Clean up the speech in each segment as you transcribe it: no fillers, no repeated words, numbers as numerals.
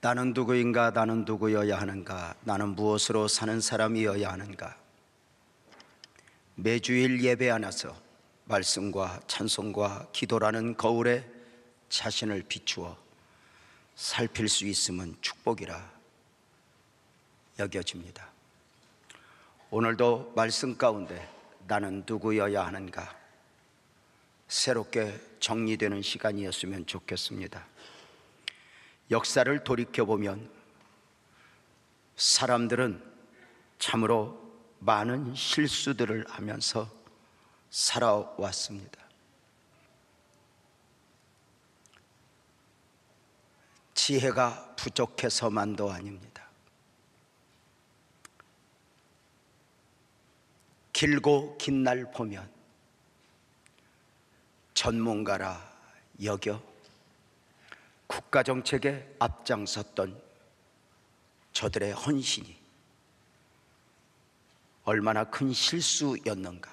나는 누구인가? 나는 누구여야 하는가? 나는 무엇으로 사는 사람이어야 하는가? 매주일 예배 안에서 말씀과 찬송과 기도라는 거울에 자신을 비추어 살필 수 있음은 축복이라 여겨집니다. 오늘도 말씀 가운데 나는 누구여야 하는가? 새롭게 정리되는 시간이었으면 좋겠습니다. 역사를 돌이켜보면 사람들은 참으로 많은 실수들을 하면서 살아왔습니다. 지혜가 부족해서만도 아닙니다. 길고 긴 날 보면 전문가라 여겨 국가정책에 앞장섰던 저들의 헌신이 얼마나 큰 실수였는가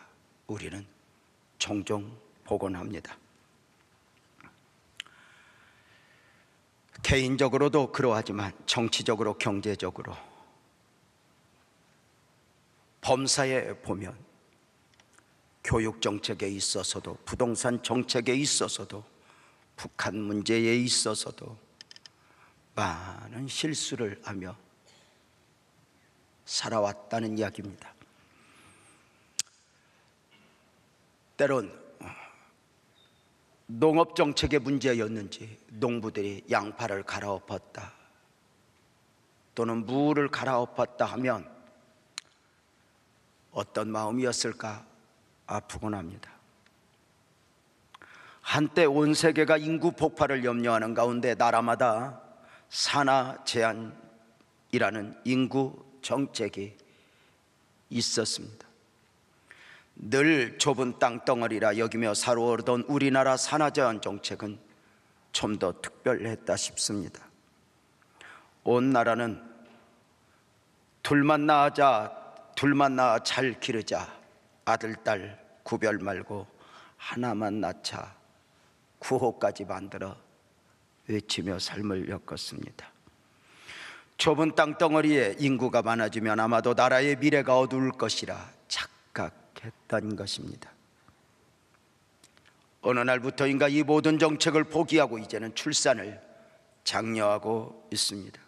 우리는 종종 보곤 합니다. 개인적으로도 그러하지만 정치적으로, 경제적으로 범사에 보면 교육 정책에 있어서도, 부동산 정책에 있어서도, 북한 문제에 있어서도 많은 실수를 하며 살아왔다는 이야기입니다. 때론 농업 정책의 문제였는지 농부들이 양파를 갈아엎었다 또는 무를 갈아엎었다 하면 어떤 마음이었을까 아프곤 합니다. 한때 온 세계가 인구 폭발을 염려하는 가운데 나라마다 산하 제한이라는 인구 정책이 있었습니다. 늘 좁은 땅덩어리라 여기며 살아오던 우리나라 산하 제한 정책은 좀 더 특별했다 싶습니다. 온 나라는 둘만 낳아 잘 기르자, 아들 딸 구별 말고 하나만 낳자 구호까지 만들어 외치며 삶을 엮었습니다. 좁은 땅덩어리에 인구가 많아지면 아마도 나라의 미래가 어두울 것이라 착각했던 것입니다. 어느 날부터인가 이 모든 정책을 포기하고 이제는 출산을 장려하고 있습니다.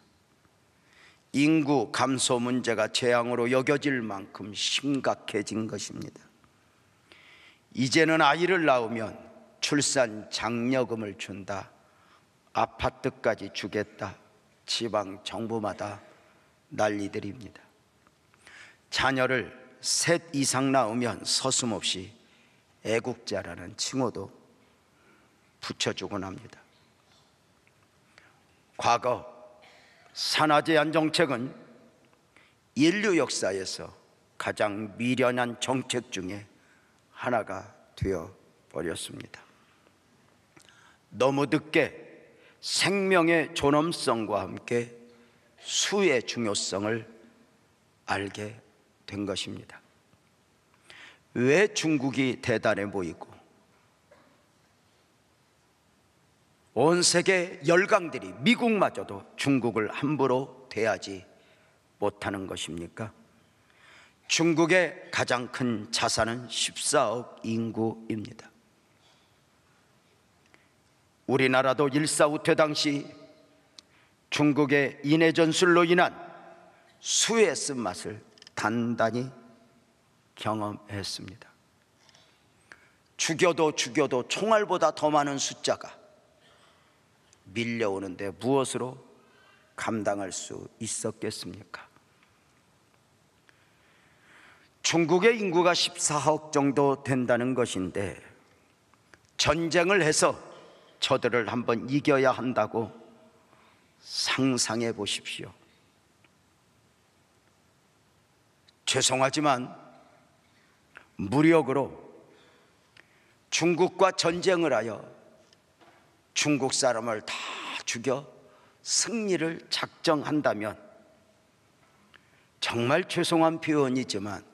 인구 감소 문제가 재앙으로 여겨질 만큼 심각해진 것입니다. 이제는 아이를 낳으면 출산 장려금을 준다, 아파트까지 주겠다, 지방 정부마다 난리들입니다. 자녀를 셋 이상 낳으면 서슴없이 애국자라는 칭호도 붙여주곤 합니다. 과거 산하 제한 정책은 인류 역사에서 가장 미련한 정책 중에 하나가 되어 버렸습니다. 너무 늦게 생명의 존엄성과 함께 수의 중요성을 알게 된 것입니다. 왜 중국이 대단해 보이고 온 세계 열강들이 미국마저도 중국을 함부로 대하지 못하는 것입니까? 중국의 가장 큰 자산은 14억 인구입니다. 우리나라도 일사후퇴 당시 중국의 인해 전술로 인한 수의 쓴맛을 단단히 경험했습니다. 죽여도 총알보다 더 많은 숫자가 밀려오는데 무엇으로 감당할 수 있었겠습니까? 중국의 인구가 14억 정도 된다는 것인데 전쟁을 해서 저들을 한번 이겨야 한다고 상상해 보십시오. 죄송하지만 무력으로 중국과 전쟁을 하여 중국 사람을 다 죽여 승리를 작정한다면 정말 죄송한 표현이지만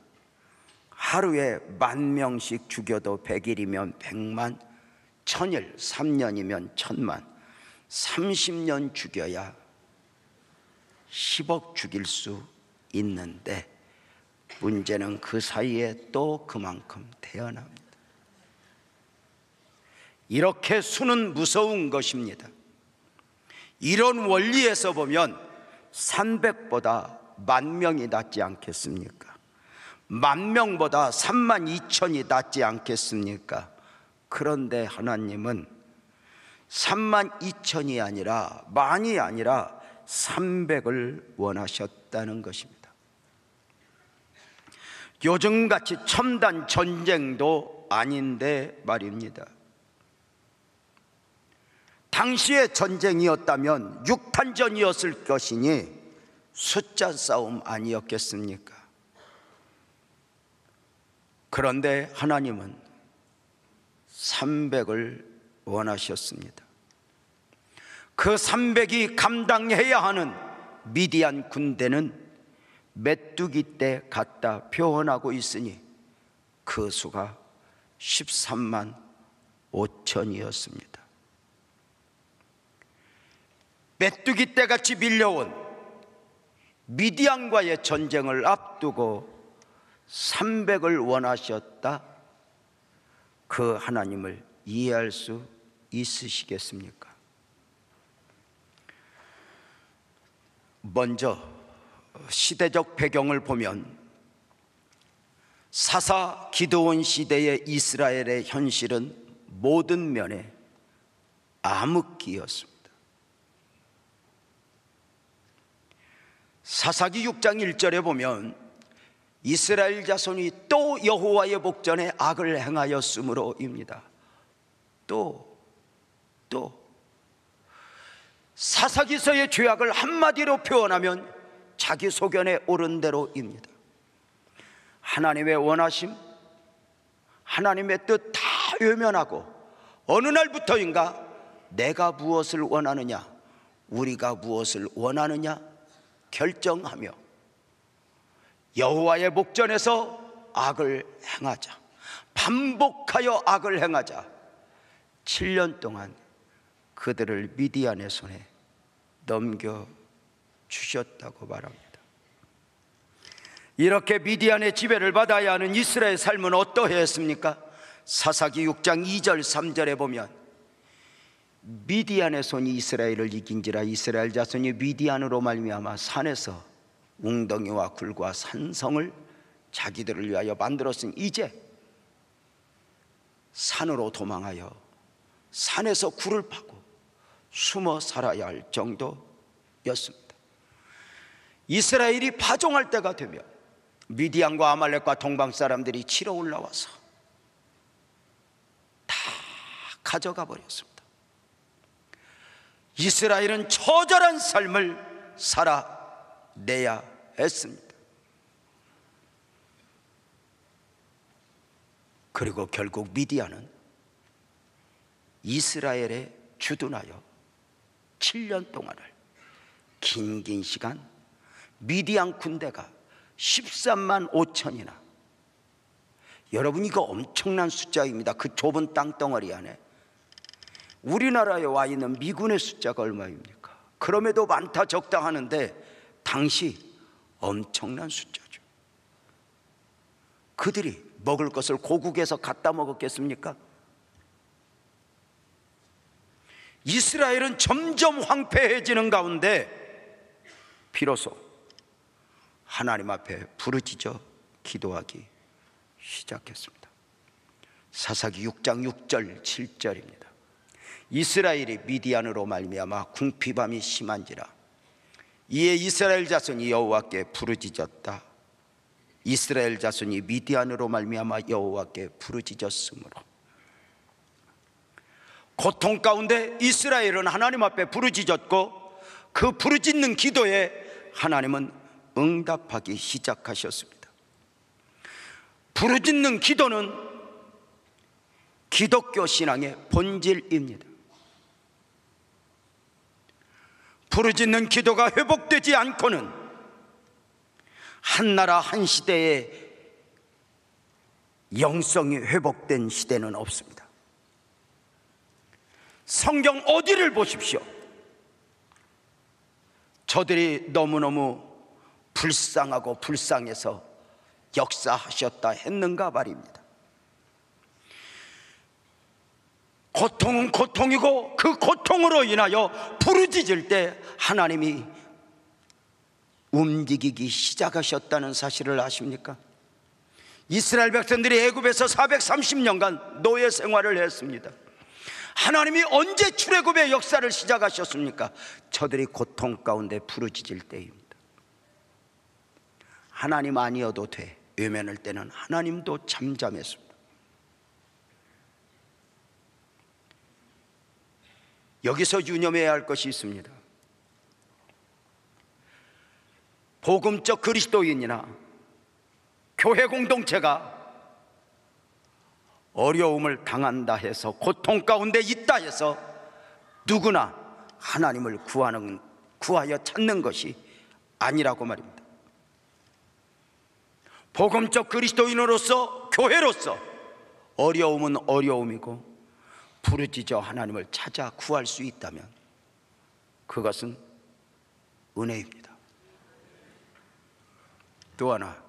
하루에 10,000명씩 죽여도 100일이면 100만, 1000일, 3년이면 1000만, 30년 죽여야 10억 죽일 수 있는데 문제는 그 사이에 또 그만큼 태어납니다. 이렇게 수는 무서운 것입니다. 이런 원리에서 보면 300보다 10,000명이 낫지 않겠습니까? 10,000명보다 32,000이 낫지 않겠습니까? 그런데 하나님은 32,000이 아니라, 만이 아니라 300을 원하셨다는 것입니다. 요즘같이 첨단 전쟁도 아닌데 말입니다. 당시의 전쟁이었다면 육탄전이었을 것이니 숫자 싸움 아니었겠습니까? 그런데 하나님은 300을 원하셨습니다. 그 300이 감당해야 하는 미디안 군대는 메뚜기 떼 같다 표현하고 있으니 그 수가 13만 5천이었습니다. 메뚜기 떼같이 밀려온 미디안과의 전쟁을 앞두고 300을 원하셨다. 그 하나님을 이해할 수 있으시겠습니까? 먼저 시대적 배경을 보면 사사 기드온 시대의 이스라엘의 현실은 모든 면에 암흑기였습니다. 사사기 6장 1절에 보면 이스라엘 자손이 또 여호와의 목전에 악을 행하였으므로입니다. 또 사사기서의 죄악을 한마디로 표현하면 자기 소견에 옳은 대로입니다. 하나님의 원하심, 하나님의 뜻 다 외면하고 어느 날부터인가 내가 무엇을 원하느냐, 우리가 무엇을 원하느냐 결정하며 여호와의 목전에서 악을 행하자, 반복하여 악을 행하자. 7년 동안 그들을 미디안의 손에 넘겨주셨다고 말합니다. 이렇게 미디안의 지배를 받아야 하는 이스라엘의 삶은 어떠했습니까? 사사기 6장 2절 3절에 보면 미디안의 손이 이스라엘을 이긴지라 이스라엘 자손이 미디안으로 말미암아 산에서 웅덩이와 굴과 산성을 자기들을 위하여 만들었으니 이제 산으로 도망하여 산에서 굴을 파고 숨어 살아야 할 정도였습니다. 이스라엘이 파종할 때가 되면 미디안과 아말렉과 동방 사람들이 치러 올라와서 다 가져가 버렸습니다. 이스라엘은 처절한 삶을 살아내야 했습니다. 그리고 결국 미디안은 이스라엘에 주둔하여 7년 동안을 긴 시간 미디안 군대가 13만 5천이나, 여러분 이거 엄청난 숫자입니다. 그 좁은 땅덩어리 안에 우리나라에 와 있는 미군의 숫자가 얼마입니까? 그럼에도 많다 적다 하는데 당시 엄청난 숫자죠. 그들이 먹을 것을 고국에서 갖다 먹었겠습니까? 이스라엘은 점점 황폐해지는 가운데 비로소 하나님 앞에 부르짖어 기도하기 시작했습니다. 사사기 6장 6절 7절입니다. 이스라엘이 미디안으로 말미암아 궁핍함이 심한지라 이에 이스라엘 자손이 여호와께 부르짖었다. 이스라엘 자손이 미디안으로 말미암아 여호와께 부르짖었으므로. 고통 가운데 이스라엘은 하나님 앞에 부르짖었고 그 부르짖는 기도에 하나님은 응답하기 시작하셨습니다. 부르짖는 기도는 기독교 신앙의 본질입니다. 부르짖는 기도가 회복되지 않고는 한 나라 한 시대의 영성이 회복된 시대는 없습니다. 성경 어디를 보십시오. 저들이 너무너무 불쌍하고 불쌍해서 역사하셨다 했는가 말입니다. 고통은 고통이고 그 고통으로 인하여 부르짖을 때 하나님이 움직이기 시작하셨다는 사실을 아십니까? 이스라엘 백성들이 애굽에서 430년간 노예 생활을 했습니다. 하나님이 언제 출애굽의 역사를 시작하셨습니까? 저들이 고통 가운데 부르짖을 때입니다. 하나님 아니어도 돼 외면할 때는 하나님도 잠잠했습니다. 여기서 유념해야 할 것이 있습니다. 복음적 그리스도인이나 교회 공동체가 어려움을 당한다 해서, 고통 가운데 있다 해서 누구나 하나님을 구하여 찾는 것이 아니라고 말입니다. 복음적 그리스도인으로서, 교회로서 어려움은 어려움이고 부르짖어 하나님을 찾아 구할 수 있다면 그것은 은혜입니다. 또 하나,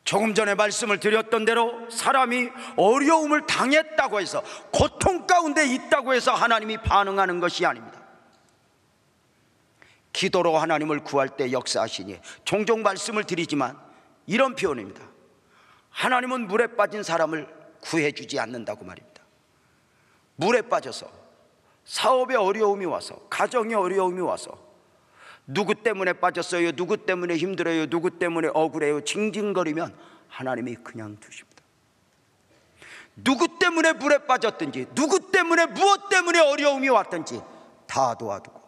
조금 전에 말씀을 드렸던 대로 사람이 어려움을 당했다고 해서, 고통 가운데 있다고 해서 하나님이 반응하는 것이 아닙니다. 기도로 하나님을 구할 때 역사하시니, 종종 말씀을 드리지만 이런 표현입니다. 하나님은 물에 빠진 사람을 구해주지 않는다고 말입니다. 물에 빠져서 사업에 어려움이 와서, 가정에 어려움이 와서, 누구 때문에 빠졌어요, 누구 때문에 힘들어요, 누구 때문에 억울해요 징징거리면 하나님이 그냥 두십니다. 누구 때문에 물에 빠졌든지, 누구 때문에 무엇 때문에 어려움이 왔든지 다 도와두고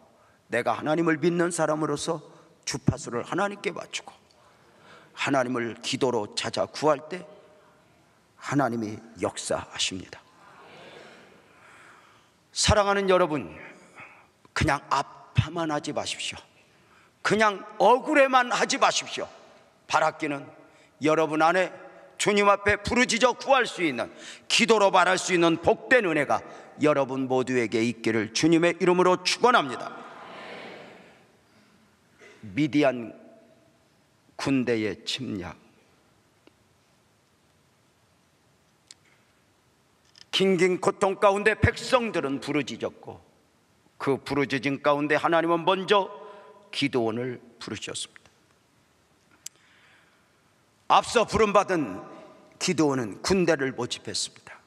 내가 하나님을 믿는 사람으로서 주파수를 하나님께 맞추고 하나님을 기도로 찾아 구할 때 하나님이 역사하십니다. 사랑하는 여러분, 그냥 아파만 하지 마십시오. 그냥 억울해만 하지 마십시오. 바라기는 여러분 안에 주님 앞에 부르짖어 구할 수 있는, 기도로 말할 수 있는 복된 은혜가 여러분 모두에게 있기를 주님의 이름으로 축원합니다. 미디안 군대의 침략, 긴긴 고통 가운데 백성들은 부르짖었고, 그 부르짖음 가운데 하나님은 먼저 기드온을 부르셨습니다. 앞서 부름받은 기드온은 군대를 모집했습니다.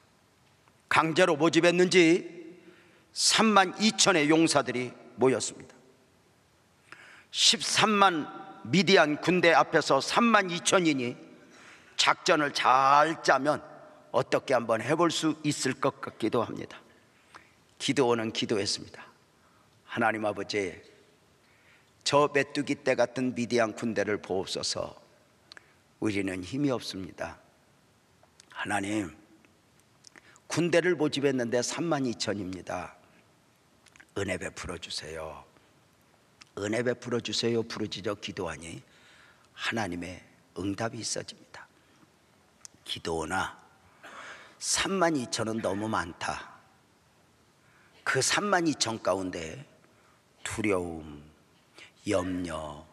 강제로 모집했는지 32,000의 용사들이 모였습니다. 13만 미디안 군대 앞에서 32,000인이 작전을 잘 짜면 어떻게 한번 해볼 수 있을 것 같기도 합니다. 기드온은 기도했습니다. 하나님 아버지, 저 메뚜기 떼 같은 미디안 군대를 보옵소서. 우리는 힘이 없습니다. 하나님, 군대를 모집했는데 32,000입니다. 은혜 베풀어 주세요. 은혜 베풀어 주세요 부르짖어 기도하니 하나님의 응답이 있어집니다. 기도오나 32,000은 너무 많다. 그 32,000 가운데 두려움, 염려,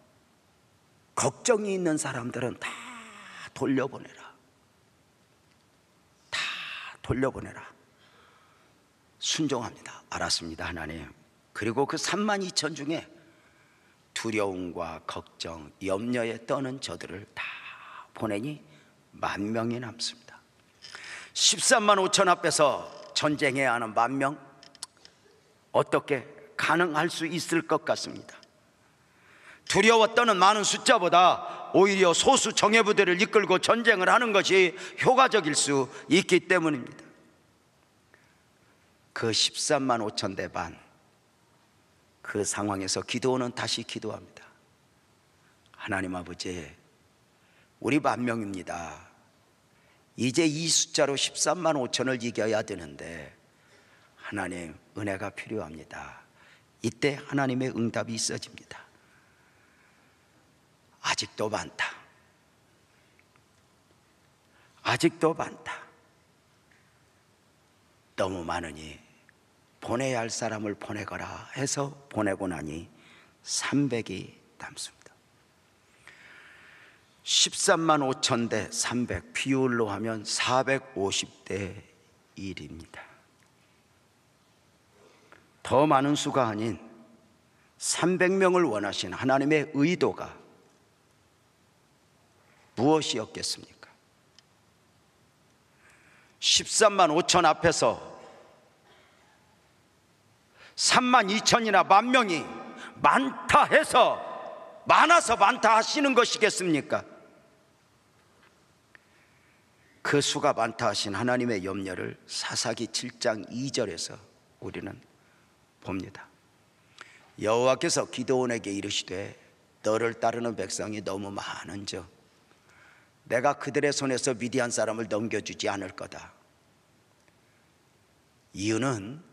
걱정이 있는 사람들은 다 돌려보내라. 다 돌려보내라. 순종합니다. 알았습니다, 하나님. 그리고 그 32,000 중에 두려움과 걱정, 염려에 떠는 저들을 다 보내니 10,000명이 남습니다. 13만 5천 앞에서 전쟁해야 하는 10,000명, 어떻게 가능할 수 있을 것 같습니다. 두려워 떠는 많은 숫자보다 오히려 소수 정예부대를 이끌고 전쟁을 하는 것이 효과적일 수 있기 때문입니다. 그 13만 5천 대 반, 그 상황에서 기도는 다시 기도합니다. 하나님 아버지, 우리 10,000명입니다. 이제 이 숫자로 13만 5천을 이겨야 되는데 하나님, 은혜가 필요합니다. 이때 하나님의 응답이 있어집니다. 아직도 많다. 아직도 많다. 너무 많으니 보내야 할 사람을 보내거라 해서 보내고 나니 300이 남습니다. 13만 5천 대 300, 비율로 하면 450대 1입니다. 더 많은 수가 아닌 300명을 원하신 하나님의 의도가 무엇이었겠습니까? 13만 5천 앞에서 3만 2천이나 10,000명이 많다 해서 많아서 많다 하시는 것이겠습니까? 그 수가 많다 하신 하나님의 염려를 사사기 7장 2절에서 우리는 봅니다. 여호와께서 기드온에게 이르시되 너를 따르는 백성이 너무 많은즉 내가 그들의 손에서 미디안 사람을 넘겨주지 않을 거다. 이유는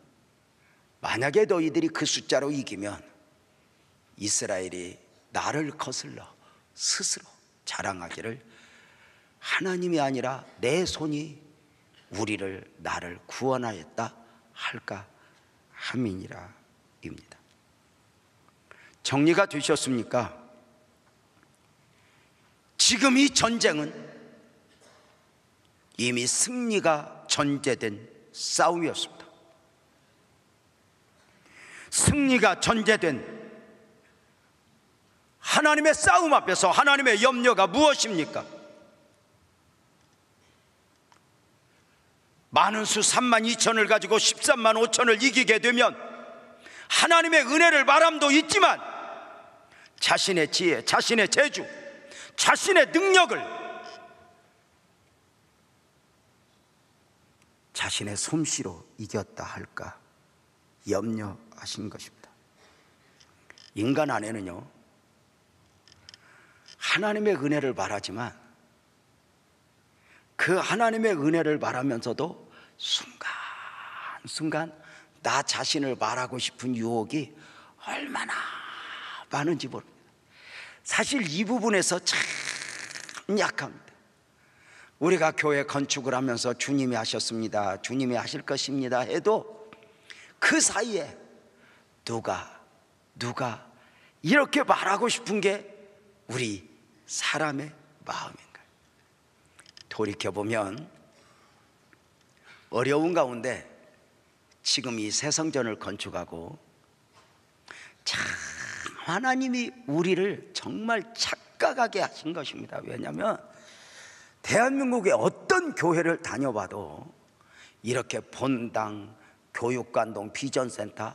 만약에 너희들이 그 숫자로 이기면 이스라엘이 나를 거슬러 스스로 자랑하기를 하나님이 아니라 내 손이 나를 구원하였다 할까 함이니라 입니다. 정리가 되셨습니까? 지금 이 전쟁은 이미 승리가 전제된 싸움이었습니다. 승리가 전제된 하나님의 싸움 앞에서 하나님의 염려가 무엇입니까? 많은 수 3만 2천을 가지고 13만 5천을 이기게 되면 하나님의 은혜를 바람도 있지만 자신의 지혜, 자신의 재주, 자신의 능력을, 자신의 솜씨로 이겼다 할까 염려하신 것입니다. 인간 안에는요, 하나님의 은혜를 바라지만 그 하나님의 은혜를 바라면서도 순간순간 나 자신을 말하고 싶은 유혹이 얼마나 많은지 모릅니다. 사실 이 부분에서 참 약합니다. 우리가 교회 건축을 하면서 주님이 하셨습니다, 주님이 하실 것입니다 해도 그 사이에 누가 이렇게 말하고 싶은 게 우리 사람의 마음인가요? 돌이켜보면 어려운 가운데 지금 이 새 성전을 건축하고 참 하나님이 우리를 정말 착각하게 하신 것입니다. 왜냐하면 대한민국의 어떤 교회를 다녀봐도 이렇게 본당, 교육관동, 비전센터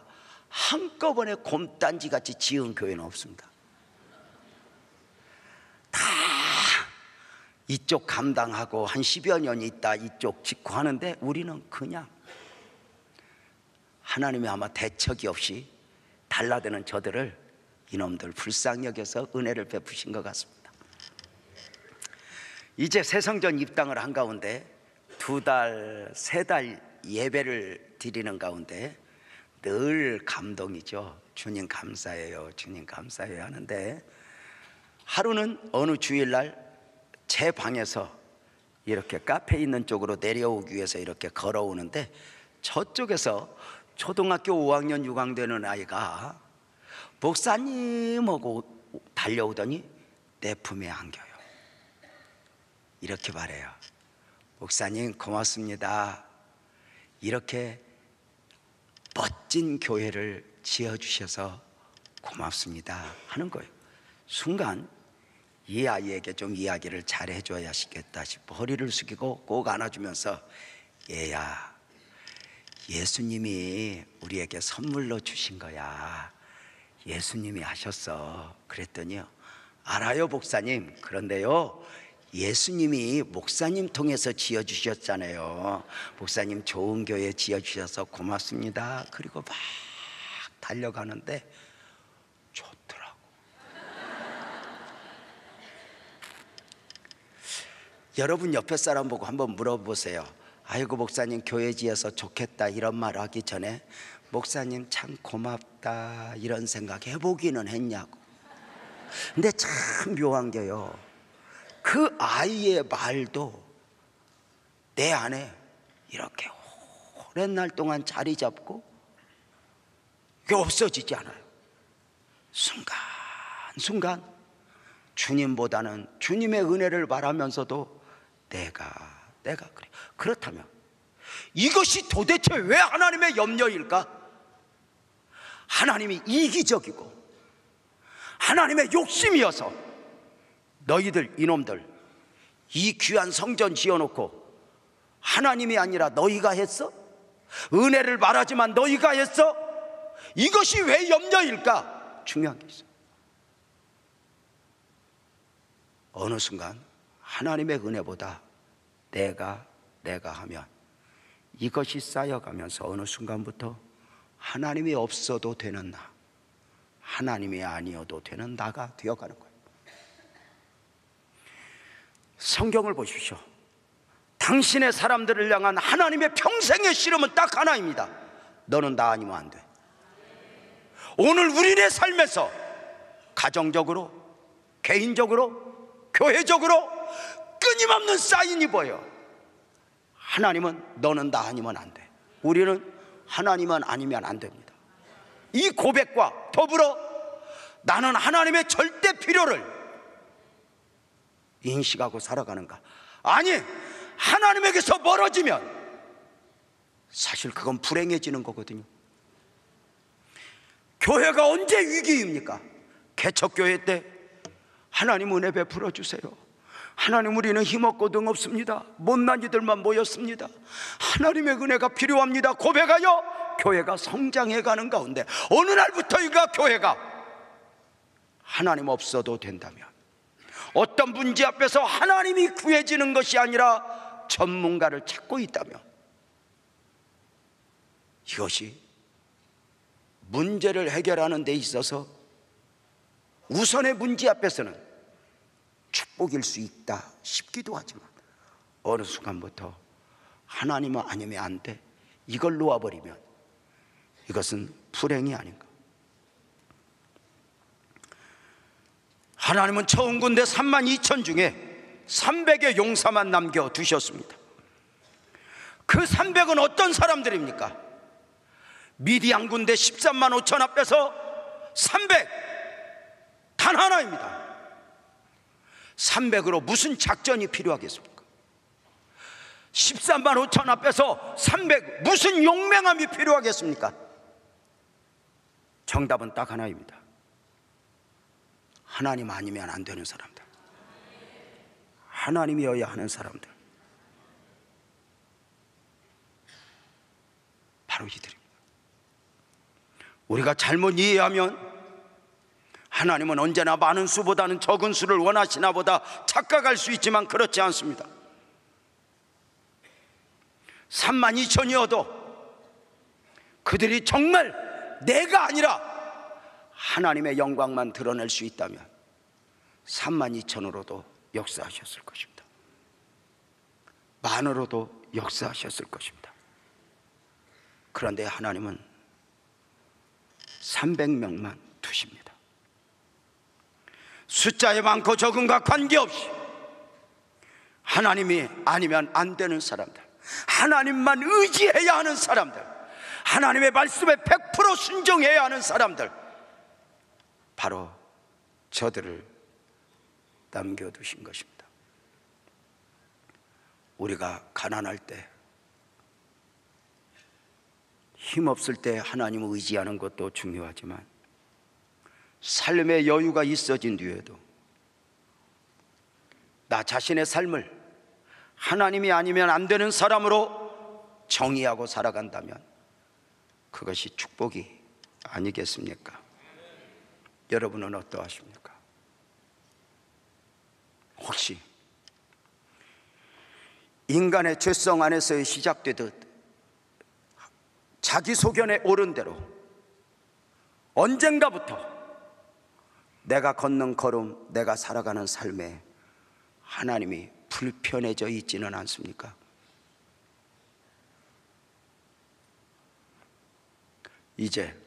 한꺼번에 곰단지같이 지은 교회는 없습니다. 다 이쪽 감당하고 한 10여 년 있다 이쪽 짓고 하는데 우리는 그냥 하나님이 아마 대척이 없이 달라드는 저들을 이놈들 불쌍히 여겨서 은혜를 베푸신 것 같습니다. 이제 새 성전 입당을 한 가운데 2달, 3달 예배를 드리는 가운데 늘 감동이죠. 주님 감사해요, 주님 감사해요 하는데 하루는 어느 주일날 제 방에서 이렇게 카페 있는 쪽으로 내려오기 위해서 이렇게 걸어오는데 저쪽에서 초등학교 5학년 6학년 되는 아이가 목사님 하고 달려오더니 내 품에 안겨요. 이렇게 말해요. 목사님 고맙습니다. 이렇게 멋진 교회를 지어주셔서 고맙습니다 하는 거예요. 순간 이 아이에게 좀 이야기를 잘 해줘야 하시겠다 싶어 허리를 숙이고 꼭 안아주면서 얘야, 예수님이 우리에게 선물로 주신 거야. 예수님이 하셨어. 그랬더니요, 알아요 목사님. 그런데요, 예수님이 목사님 통해서 지어주셨잖아요. 목사님 좋은 교회 지어주셔서 고맙습니다. 그리고 막 달려가는데 좋더라고. 여러분 옆에 사람 보고 한번 물어보세요. 아이고 목사님 교회 지어서 좋겠다 이런 말 하기 전에 목사님 참 고맙다 이런 생각 해보기는 했냐고. 근데 참 묘한 게요, 그 아이의 말도 내 안에 이렇게 오랜 날 동안 자리 잡고 이게 없어지지 않아요. 순간순간 주님보다는 주님의 은혜를 바라면서도 내가 그래. 그렇다면 이것이 도대체 왜 하나님의 염려일까? 하나님이 이기적이고 하나님의 욕심이어서 너희들 이놈들 이 귀한 성전 지어놓고 하나님이 아니라 너희가 했어? 은혜를 말하지만 너희가 했어? 이것이 왜 염려일까? 중요한 게 있어요. 어느 순간 하나님의 은혜보다 내가 하면 이것이 쌓여가면서 어느 순간부터 하나님이 없어도 되는 나, 하나님이 아니어도 되는 나가 되어가는 거예요. 성경을 보십시오. 당신의 사람들을 향한 하나님의 평생의 씨름은 딱 하나입니다. 너는 나 아니면 안 돼. 오늘 우리의 삶에서 가정적으로, 개인적으로, 교회적으로 끊임없는 사인이 보여. 하나님은 너는 나 아니면 안 돼. 우리는 하나님은 아니면 안 됩니다. 이 고백과 더불어 나는 하나님의 절대 필요를 인식하고 살아가는가? 아니, 하나님에게서 멀어지면 사실 그건 불행해지는 거거든요. 교회가 언제 위기입니까? 개척교회 때 하나님 은혜 베풀어 주세요. 하나님 우리는 힘없고 등없습니다. 못난 이들만 모였습니다. 하나님의 은혜가 필요합니다. 고백하여 교회가 성장해가는 가운데 어느 날부터인가 교회가 하나님 없어도 된다면, 어떤 문제 앞에서 하나님이 구해지는 것이 아니라 전문가를 찾고 있다면, 이것이 문제를 해결하는 데 있어서 우선의 문제 앞에서는 축복일 수 있다 싶기도 하지만 어느 순간부터 하나님은 아니면 안 돼, 이걸 놓아버리면 이것은 불행이 아닌가. 하나님은 처음 군대 32,000 중에 300의 용사만 남겨두셨습니다. 그 300은 어떤 사람들입니까? 미디안 군대 13만 5천 앞에서 300 단 하나입니다. 300으로 무슨 작전이 필요하겠습니까? 13만 5천 앞에서 300 무슨 용맹함이 필요하겠습니까? 정답은 딱 하나입니다. 하나님 아니면 안 되는 사람들, 하나님이어야 하는 사람들, 바로 이들입니다. 우리가 잘못 이해하면 하나님은 언제나 많은 수보다는 적은 수를 원하시나 보다 착각할 수 있지만 그렇지 않습니다. 32,000이어도 그들이 정말 내가 아니라 하나님의 영광만 드러낼 수 있다면 32,000으로도 역사하셨을 것입니다. 만으로도 역사하셨을 것입니다. 그런데 하나님은 300명만 두십니다. 숫자에 많고 적음과 관계없이 하나님이 아니면 안 되는 사람들, 하나님만 의지해야 하는 사람들, 하나님의 말씀에 100% 순종해야 하는 사람들, 바로 저들을 남겨두신 것입니다. 우리가 가난할 때, 힘없을 때 하나님을 의지하는 것도 중요하지만 삶의 여유가 있어진 뒤에도 나 자신의 삶을 하나님이 아니면 안 되는 사람으로 정의하고 살아간다면 그것이 축복이 아니겠습니까? 여러분은 어떠하십니까? 혹시 인간의 죄성 안에서 시작되듯 자기 소견에 옳은 대로 언젠가부터 내가 걷는 걸음, 내가 살아가는 삶에 하나님이 불편해져 있지는 않습니까? 이제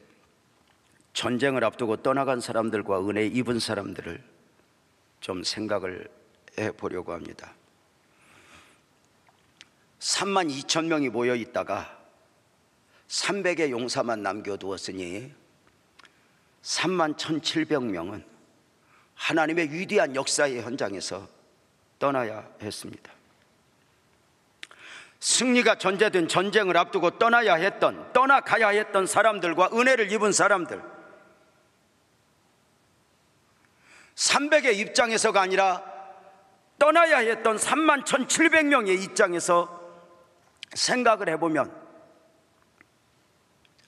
전쟁을 앞두고 떠나간 사람들과 은혜 입은 사람들을 좀 생각을 해보려고 합니다. 32,000명이 모여 있다가 300의 용사만 남겨두었으니 31,700명은 하나님의 위대한 역사의 현장에서 떠나야 했습니다. 승리가 전제된 전쟁을 앞두고 떠나가야 했던 사람들과 은혜를 입은 사람들, 300의 입장에서가 아니라 떠나야 했던 31,700명의 입장에서 생각을 해보면,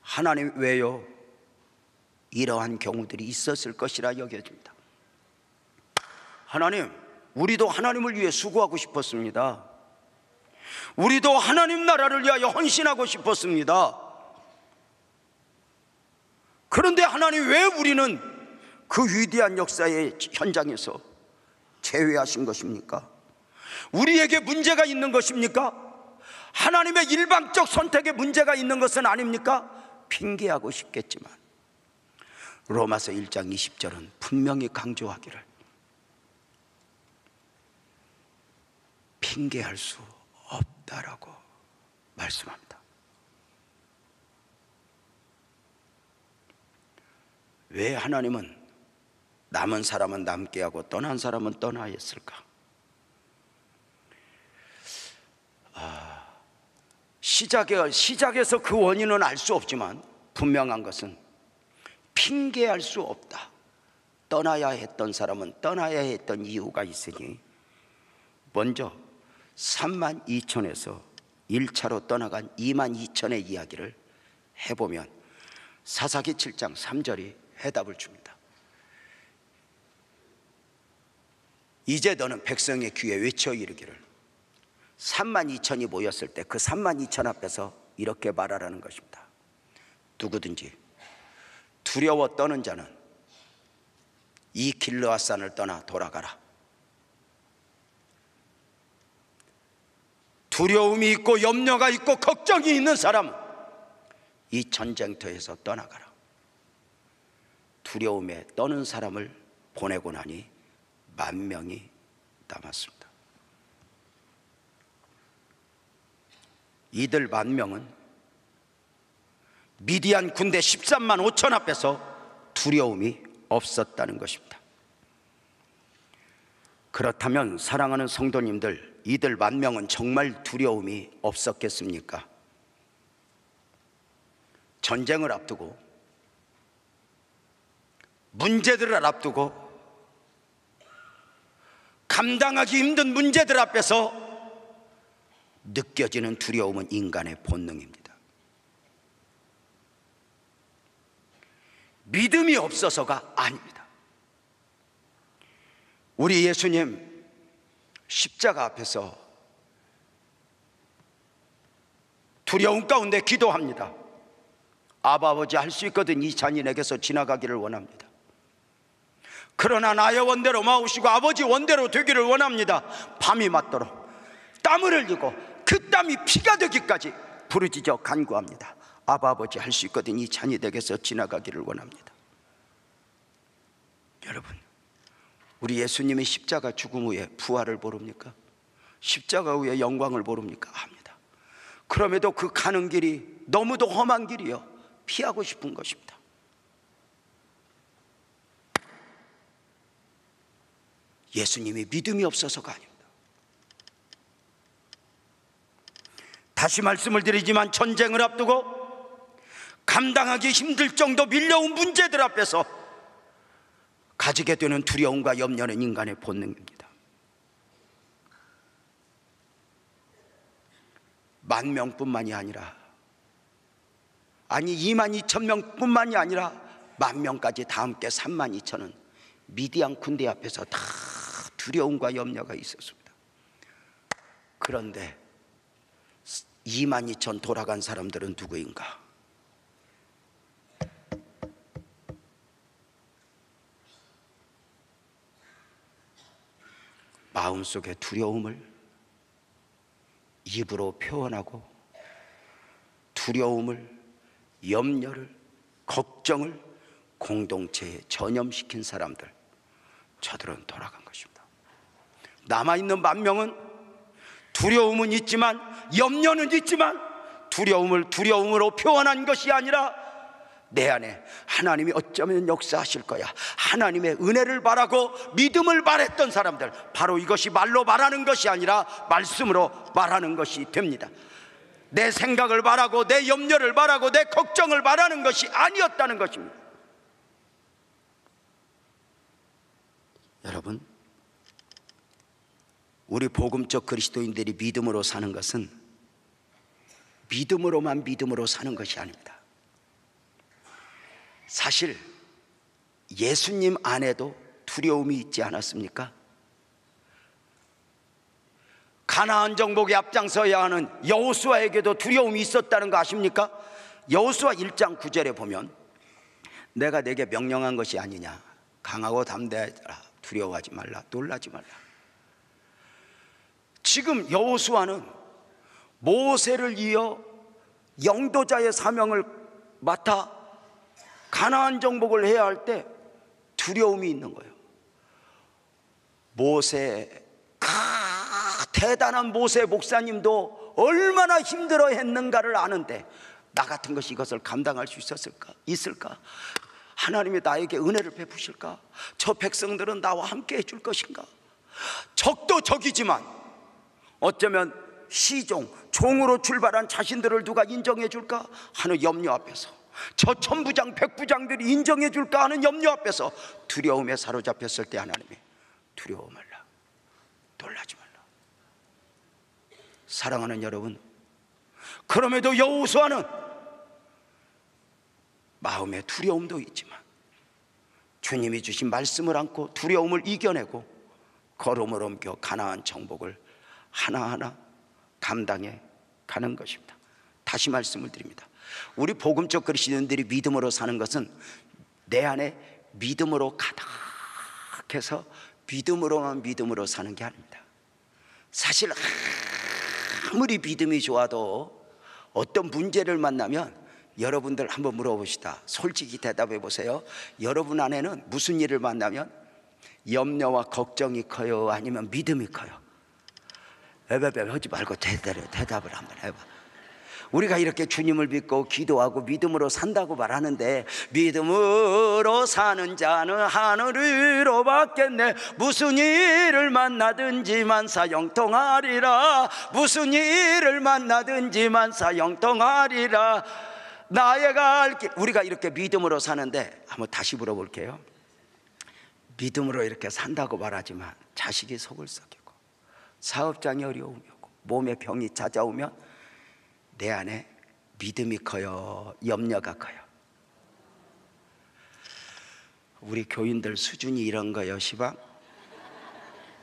하나님 왜요? 이러한 경우들이 있었을 것이라 여겨집니다. 하나님, 우리도 하나님을 위해 수고하고 싶었습니다. 우리도 하나님 나라를 위하여 헌신하고 싶었습니다. 그런데 하나님, 왜 우리는 그 위대한 역사의 현장에서 제외하신 것입니까? 우리에게 문제가 있는 것입니까? 하나님의 일방적 선택에 문제가 있는 것은 아닙니까? 핑계하고 싶겠지만 로마서 1장 20절은 분명히 강조하기를 핑계할 수 없다라고 말씀합니다. 왜 하나님은 남은 사람은 남게 하고 떠난 사람은 떠나야 했을까? 시작에서 그 원인은 알 수 없지만 분명한 것은 핑계할 수 없다. 떠나야 했던 사람은 떠나야 했던 이유가 있으니, 먼저 32,000에서 1차로 떠나간 22,000의 이야기를 해보면 사사기 7장 3절이 해답을 줍니다. 이제 너는 백성의 귀에 외쳐 이르기를, 32,000이 모였을 때 그 32,000 앞에서 이렇게 말하라는 것입니다. 누구든지 두려워 떠는 자는 이 길르앗산을 떠나 돌아가라. 두려움이 있고 염려가 있고 걱정이 있는 사람은 이 전쟁터에서 떠나가라. 두려움에 떠는 사람을 보내고 나니 10,000명이 남았습니다. 이들 10,000명은 미디안 군대 13만 5천 앞에서 두려움이 없었다는 것입니다. 그렇다면 사랑하는 성도님들, 이들 10,000명은 정말 두려움이 없었겠습니까? 전쟁을 앞두고, 문제들을 앞두고, 감당하기 힘든 문제들 앞에서 느껴지는 두려움은 인간의 본능입니다. 믿음이 없어서가 아닙니다. 우리 예수님 십자가 앞에서 두려움 가운데 기도합니다. 아버지, 할 수 있거든 이 잔이 내게서 지나가기를 원합니다. 그러나 나의 원대로 마오시고 아버지 원대로 되기를 원합니다. 밤이 맞도록 땀을 흘리고 그 땀이 피가 되기까지 부르짖어 간구합니다. 아버지, 할 수 있거든 이 잔이 내게서 지나가기를 원합니다. 여러분, 우리 예수님의 십자가 죽음 후에 부활을 모릅니까? 십자가 후에 영광을 모릅니까? 압니다. 그럼에도 그 가는 길이 너무도 험한 길이요, 피하고 싶은 것입니다. 예수님이 믿음이 없어서가 아닙니다. 다시 말씀을 드리지만 전쟁을 앞두고 감당하기 힘들 정도 밀려온 문제들 앞에서 가지게 되는 두려움과 염려는 인간의 본능입니다. 10,000명뿐만이 아니라, 아니 22,000명뿐만이 아니라 10,000명까지 다 함께 32,000은 미디안 군대 앞에서 다 두려움과 염려가 있었습니다. 그런데 22,000 돌아간 사람들은 누구인가? 마음속의 두려움을 입으로 표현하고 두려움을, 염려를, 걱정을 공동체에 전염시킨 사람들, 저들은 돌아간 것입니다. 남아있는 10,000명은 두려움은 있지만, 염려는 있지만, 두려움을 두려움으로 표현한 것이 아니라 내 안에 하나님이 어쩌면 역사하실 거야, 하나님의 은혜를 바라고 믿음을 바랬던 사람들, 바로 이것이 말로 말하는 것이 아니라 말씀으로 말하는 것이 됩니다. 내 생각을 바라고 내 염려를 바라고 내 걱정을 바라는 것이 아니었다는 것입니다. 여러분, 우리 복음적 그리스도인들이 믿음으로 사는 것은 믿음으로 사는 것이 아닙니다. 사실 예수님 안에도 두려움이 있지 않았습니까? 가나안 정복에 앞장서야 하는 여호수아에게도 두려움이 있었다는 거 아십니까? 여호수아 1장 9절에 보면 내가 내게 명령한 것이 아니냐, 강하고 담대하라, 두려워하지 말라, 놀라지 말라. 지금 여호수아는 모세를 이어 영도자의 사명을 맡아 가나안 정복을 해야 할 때 두려움이 있는 거예요. 대단한 모세 목사님도 얼마나 힘들어 했는가를 아는데 나 같은 것이 이것을 감당할 수 있을까? 하나님이 나에게 은혜를 베푸실까? 저 백성들은 나와 함께 해줄 것인가? 적도 적이지만 어쩌면 종으로 출발한 자신들을 누가 인정해 줄까 하는 염려 앞에서, 저 천부장 백부장들이 인정해 줄까 하는 염려 앞에서 두려움에 사로잡혔을 때 하나님이 두려워 말라, 놀라지 말라. 사랑하는 여러분, 그럼에도 여호수아는 마음에 두려움도 있지만 주님이 주신 말씀을 안고 두려움을 이겨내고 걸음을 옮겨 가나안 정복을 하나하나 감당해 가는 것입니다. 다시 말씀을 드립니다. 우리 복음적 그리스도인들이 믿음으로 사는 것은 내 안에 믿음으로 가득해서 믿음으로 사는 게 아닙니다. 사실 아무리 믿음이 좋아도 어떤 문제를 만나면 여러분들 한번 물어봅시다. 솔직히 대답해 보세요. 여러분 안에는 무슨 일을 만나면 염려와 걱정이 커요, 아니면 믿음이 커요? 하지 말고 대답을 한번 해봐. 우리가 이렇게 주님을 믿고 기도하고 믿음으로 산다고 말하는데, 믿음으로 사는 자는 하늘으로 받겠네. 무슨 일을 만나든지 만사형통하리라. 무슨 일을 만나든지 만사형통하리라. 나의 갈 길. 우리가 이렇게 믿음으로 사는데, 한번 다시 물어볼게요. 믿음으로 이렇게 산다고 말하지만 자식이 속을 썩이고 사업장이 어려움이 오고 몸에 병이 찾아오면 내 안에 믿음이 커요, 염려가 커요? 우리 교인들 수준이 이런 거요, 시방?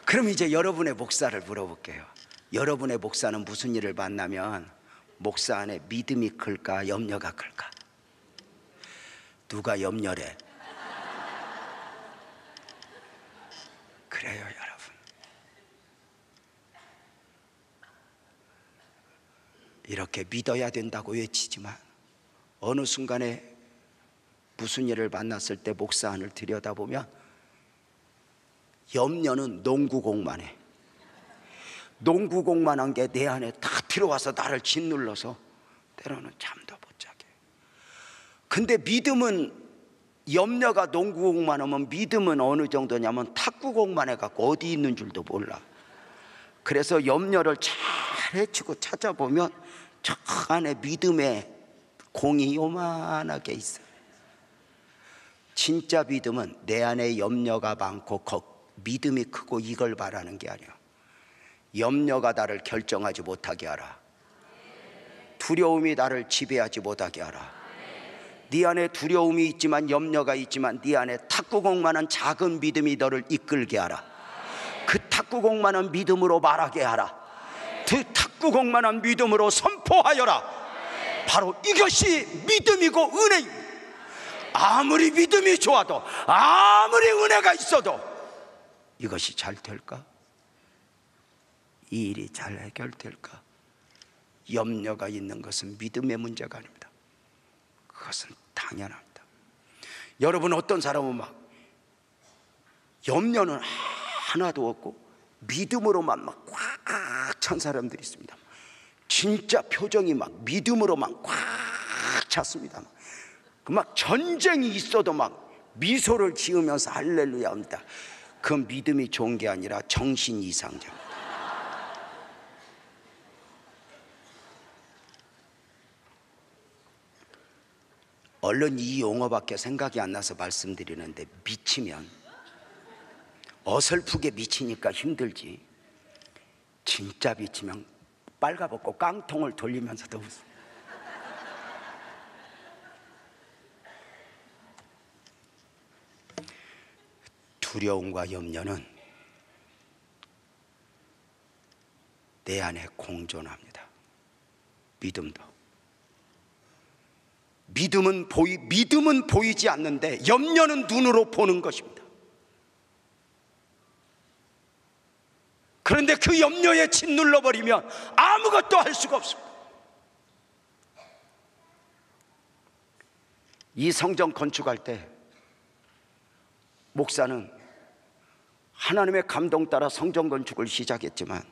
그럼 이제 여러분의 목사를 물어볼게요. 여러분의 목사는 무슨 일을 만나면 목사 안에 믿음이 클까, 염려가 클까? 누가 염려래? 그래요, 여러분. 이렇게 믿어야 된다고 외치지만 어느 순간에 무슨 일을 만났을 때 목사 안을 들여다보면 염려는 농구공만 해. 농구공만 한 게 내 안에 다 들어와서 나를 짓눌러서 때로는 잠도 못 자게. 근데 믿음은, 염려가 농구공만 하면 믿음은 어느 정도냐면 탁구공만 해갖고 어디 있는 줄도 몰라. 그래서 염려를 잘 헤치고 찾아보면 저 안에 믿음의 공이 요만하게 있어요. 진짜 믿음은 내 안에 염려가 많고 믿음이 크고 이걸 바라는 게 아니야. 염려가 나를 결정하지 못하게 하라. 두려움이 나를 지배하지 못하게 하라. 네 안에 두려움이 있지만, 염려가 있지만 네 안에 탁구공만한 작은 믿음이 너를 이끌게 하라. 그 탁구공만한 믿음으로 말하게 하라. 그 탁구공만한 믿음으로 선포하여라. 바로 이것이 믿음이고 은혜입니다. 아무리 믿음이 좋아도, 아무리 은혜가 있어도 이것이 잘 될까? 이 일이 잘 해결될까? 염려가 있는 것은 믿음의 문제가 아닙니다. 그것은 당연합니다. 여러분, 어떤 사람은 막 염려는 하나도 없고 믿음으로만 막 꽉 찬 사람들이 있습니다. 진짜 표정이 막 믿음으로만 꽉 찼습니다. 그 막 전쟁이 있어도 막 미소를 지으면서 할렐루야 합니다. 그 믿음이 좋은 게 아니라 정신 이상자입니다. 얼른 이 용어밖에 생각이 안 나서 말씀드리는데, 미치면 어설프게 미치니까 힘들지, 진짜 미치면 빨가벗고 깡통을 돌리면서도 웃어. 두려움과 염려는 내 안에 공존합니다. 믿음도. 믿음은 보이지 않는데 염려는 눈으로 보는 것입니다. 그런데 그 염려에 짓눌러 버리면 아무것도 할 수가 없습니다. 이 성전 건축할 때 목사는 하나님의 감동 따라 성전 건축을 시작했지만,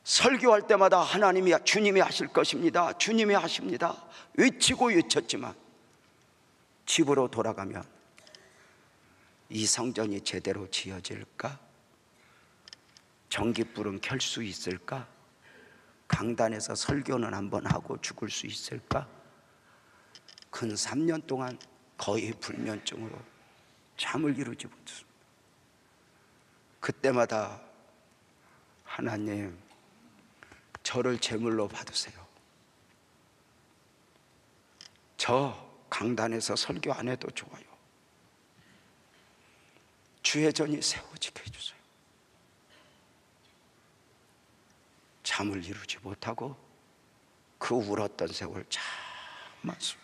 설교할 때마다 주님이 하실 것입니다, 주님이 하십니다 외치고 외쳤지만, 집으로 돌아가면 이 성전이 제대로 지어질까? 전깃불은 켤 수 있을까? 강단에서 설교는 한번 하고 죽을 수 있을까? 근 3년 동안 거의 불면증으로 잠을 이루지 못했습니다. 그때마다 하나님, 저를 제물로 받으세요. 저 강단에서 설교 안 해도 좋아요. 주회전이 세워지게 해주세요. 잠을 이루지 못하고 그 울었던 세월 참 많습니다.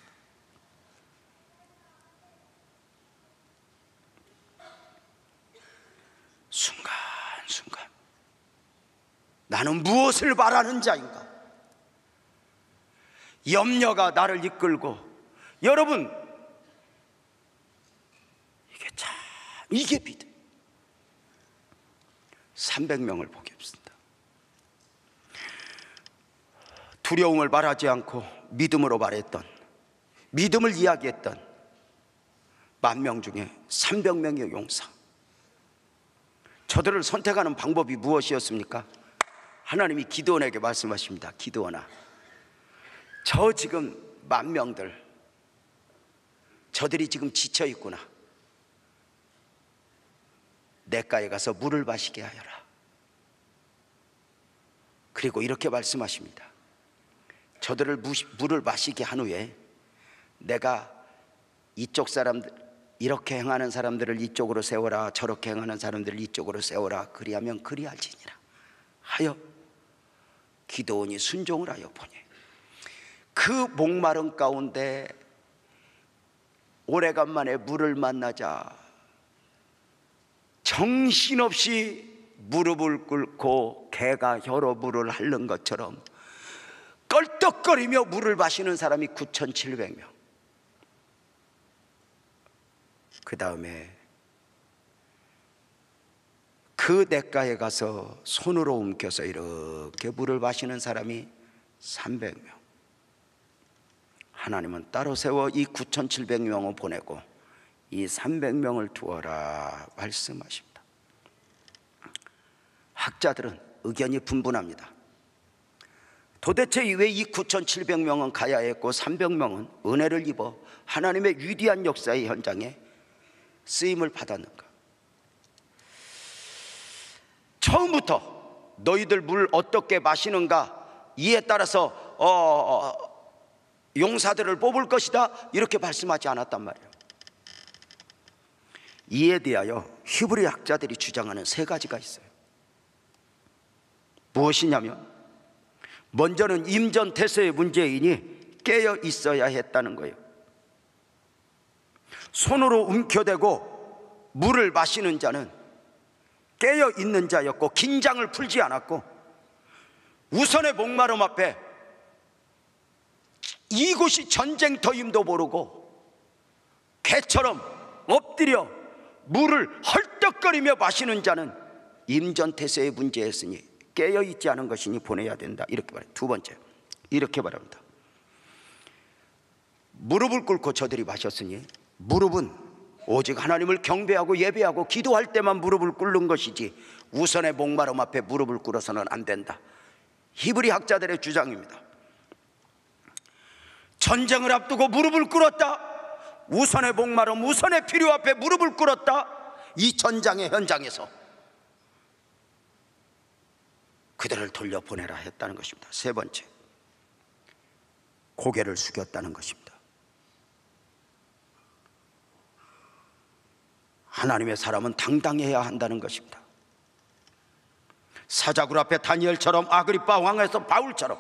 순간순간 나는 무엇을 바라는 자인가? 염려가 나를 이끌고, 여러분, 이게 믿음. 300명을 보겠습니다. 두려움을 말하지 않고 믿음으로 말했던, 믿음을 이야기했던 10,000명 중에 300명의 용사. 저들을 선택하는 방법이 무엇이었습니까? 하나님이 기드온에게 말씀하십니다. 기드온아, 저 지금 10,000명들, 저들이 지금 지쳐 있구나. 냇가에 가서 물을 마시게 하여라. 그리고 이렇게 말씀하십니다. 저들을 물을 마시게 한 후에 내가 이쪽 사람들, 이렇게 행하는 사람들을 이쪽으로 세워라, 저렇게 행하는 사람들을 이쪽으로 세워라, 그리하면 그리할지니라 하여 기드온이 순종을 하여 보니, 그 목마른 가운데 오래간만에 물을 만나자 정신없이 무릎을 꿇고 개가 혀로 물을 핥는 것처럼 껄떡거리며 물을 마시는 사람이 9,700명. 그 다음에 그 냇가에 가서 손으로 움켜서 이렇게 물을 마시는 사람이 300명. 하나님은 따로 세워 이 9,700명을 보내고 이 300명을 두어라 말씀하십니다. 학자들은 의견이 분분합니다. 도대체 왜 이 9,700명은 가야 했고 300명은 은혜를 입어 하나님의 위대한 역사의 현장에 쓰임을 받았는가? 처음부터 너희들 물 어떻게 마시는가 이에 따라서 용사들을 뽑을 것이다 이렇게 말씀하지 않았단 말이에요. 이에 대하여 히브리 학자들이 주장하는 3가지가 있어요. 무엇이냐면, 먼저는 임전태세의 문제이니 깨어 있어야 했다는 거예요. 손으로 움켜대고 물을 마시는 자는 깨어 있는 자였고 긴장을 풀지 않았고, 우선의 목마름 앞에 이곳이 전쟁터임도 모르고 개처럼 엎드려 물을 헐떡거리며 마시는 자는 임전태세의 문제였으니 깨어있지 않은 것이니 보내야 된다 이렇게 말해요. 두 번째, 이렇게 말합니다. 무릎을 꿇고 저들이 마셨으니, 무릎은 오직 하나님을 경배하고 예배하고 기도할 때만 무릎을 꿇는 것이지 우선의 목마름 앞에 무릎을 꿇어서는 안 된다. 히브리 학자들의 주장입니다. 전쟁을 앞두고 무릎을 꿇었다. 우선의 목마름, 우선의 필요 앞에 무릎을 꿇었다. 이 전장의 현장에서 그들을 돌려보내라 했다는 것입니다. 세 번째, 고개를 숙였다는 것입니다. 하나님의 사람은 당당해야 한다는 것입니다. 사자굴 앞에 다니엘처럼, 아그리빠 왕에서 바울처럼,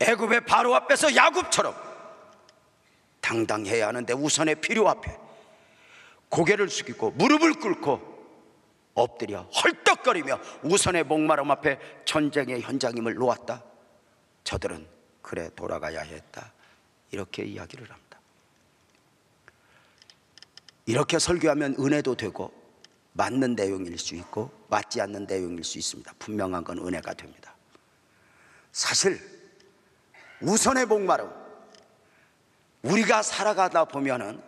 애굽의 바로 앞에서 야곱처럼 당당해야 하는데 우선의 필요 앞에 고개를 숙이고 무릎을 꿇고 엎드려 헐떡거리며 우선의 목마름 앞에 전쟁의 현장임을 놓았다. 저들은 그래 돌아가야 했다, 이렇게 이야기를 합니다. 이렇게 설교하면 은혜도 되고 맞는 내용일 수 있고 맞지 않는 내용일 수 있습니다. 분명한 건 은혜가 됩니다. 사실 우선의 목마름, 우리가 살아가다 보면은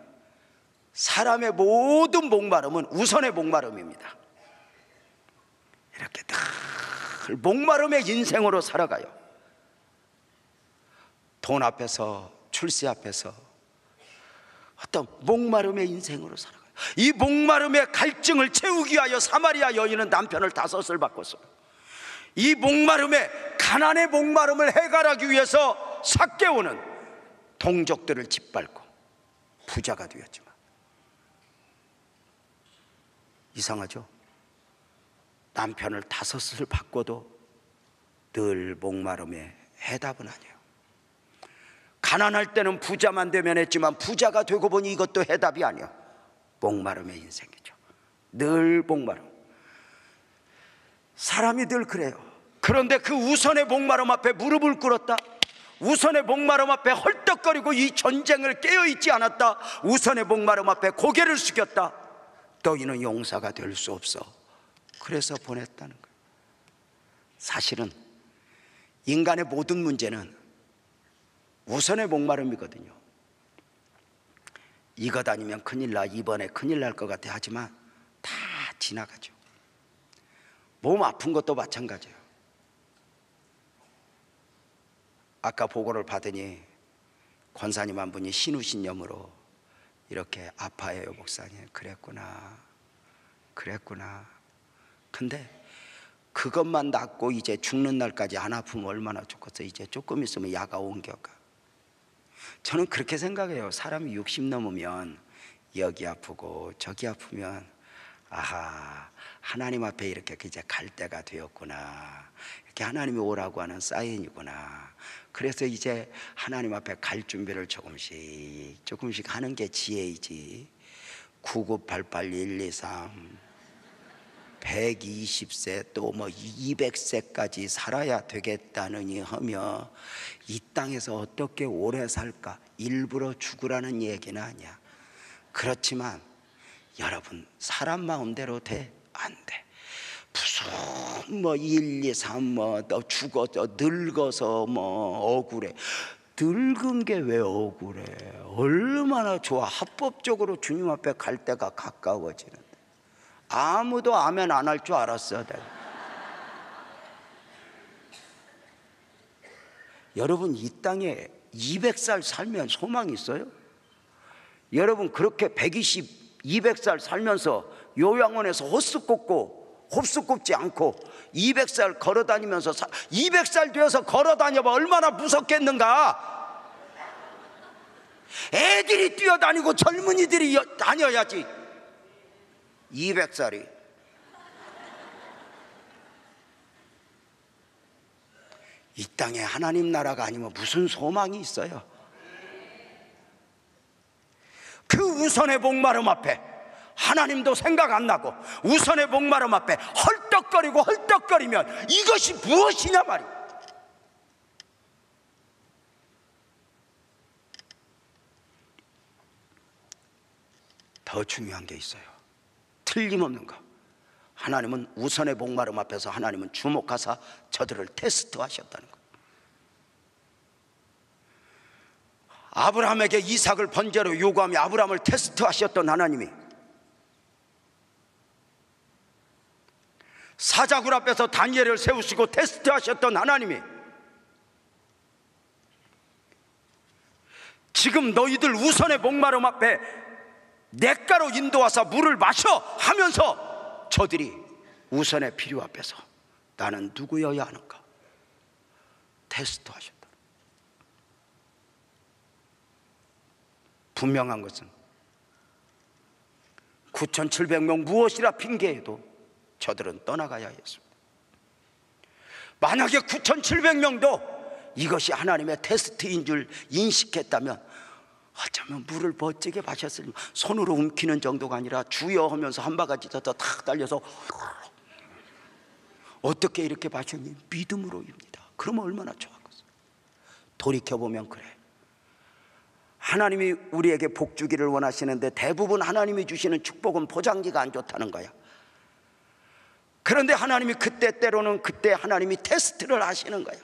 사람의 모든 목마름은 우선의 목마름입니다. 이렇게 늘 목마름의 인생으로 살아가요. 돈 앞에서, 출세 앞에서 어떤 목마름의 인생으로 살아가요. 이 목마름의 갈증을 채우기 위하여 사마리아 여인은 남편을 5을 바꿨어요. 이 목마름의, 가난의 목마름을 해결하기 위해서 삭개오는 동족들을 짓밟고 부자가 되었지만, 이상하죠? 남편을 5을 바꿔도 늘 목마름의 해답은 아니에요. 가난할 때는 부자만 되면 했지만 부자가 되고 보니 이것도 해답이 아니에요. 목마름의 인생이죠. 늘 목마름. 사람이 늘 그래요. 그런데 그 우선의 목마름 앞에 무릎을 꿇었다. 우선의 목마름 앞에 헐떡거리고 이 전쟁을 깨어있지 않았다. 우선의 목마름 앞에 고개를 숙였다. 너희는 용사가 될 수 없어. 그래서 보냈다는 거예요. 사실은 인간의 모든 문제는 우선의 목마름이거든요. 이것 아니면 큰일 나, 이번에 큰일 날 것 같아 하지만 다 지나가죠. 몸 아픈 것도 마찬가지예요. 아까 보고를 받으니 권사님 한 분이 신우신염으로 이렇게 아파해요. 목사님, 그랬구나. 근데 그것만 낫고 이제 죽는 날까지 안 아프면 얼마나 좋겠어. 이제 조금 있으면 야가 옮겨가. 저는 그렇게 생각해요. 사람이 60 넘으면 여기 아프고 저기 아프면 아하, 하나님 앞에 이렇게 이제 갈 때가 되었구나. 이렇게 하나님이 오라고 하는 사인이구나. 그래서 이제 하나님 앞에 갈 준비를 조금씩 하는 게 지혜이지. 9988 123 120세 또 뭐 200세까지 살아야 되겠다느니 하며 이 땅에서 어떻게 오래 살까? 일부러 죽으라는 얘기는 아니야. 그렇지만 여러분, 사람 마음대로 돼? 안 돼. 무슨 뭐 1, 2, 3 뭐 너 죽어서 늙어서 뭐 억울해. 늙은 게 왜 억울해? 얼마나 좋아. 합법적으로 주님 앞에 갈 때가 가까워지는데. 아무도 아멘 안 할 줄 알았어요. 여러분, 이 땅에 200살 살면 소망이 있어요? 여러분, 그렇게 120, 200살 살면서 요양원에서 헛수 꼽지 않고 200살 걸어다니면서 200살 되어서 걸어다녀봐 얼마나 무섭겠는가? 애들이 뛰어다니고 젊은이들이 다녀야지. 200살이 이 땅에 하나님 나라가 아니면 무슨 소망이 있어요? 그 우선의 목마름 앞에 하나님도 생각 안 나고 우선의 목마름 앞에 헐떡거리면 이것이 무엇이냐 말이에요. 더 중요한 게 있어요. 틀림없는 거. 하나님은 우선의 목마름 앞에서 하나님은 주목하사 저들을 테스트하셨다는 거. 아브라함에게 이삭을 번제로 요구하며 아브라함을 테스트하셨던 하나님이 사자굴 앞에서 다니엘을 세우시고 테스트하셨던 하나님이 지금 너희들 우선의 목마름 앞에 냇가로 인도하사 물을 마셔 하면서 저들이 우선의 필요 앞에서 나는 누구여야 하는가 테스트하셨다. 분명한 것은 9,700명 무엇이라 핑계해도 저들은 떠나가야 했습니다. 만약에 9,700명도 이것이 하나님의 테스트인 줄 인식했다면 어쩌면 물을 멋지게 마셨으니 손으로 움키는 정도가 아니라 주여 하면서 한 바가지 더 탁 달려서 어떻게 이렇게 마셨니? 믿음으로입니다. 그러면 얼마나 좋았겠어요. 돌이켜보면 그래. 하나님이 우리에게 복 주기를 원하시는데 대부분 하나님이 주시는 축복은 포장지가 안 좋다는 거야. 그런데 하나님이 때로는 그때 하나님이 테스트를 하시는 거야.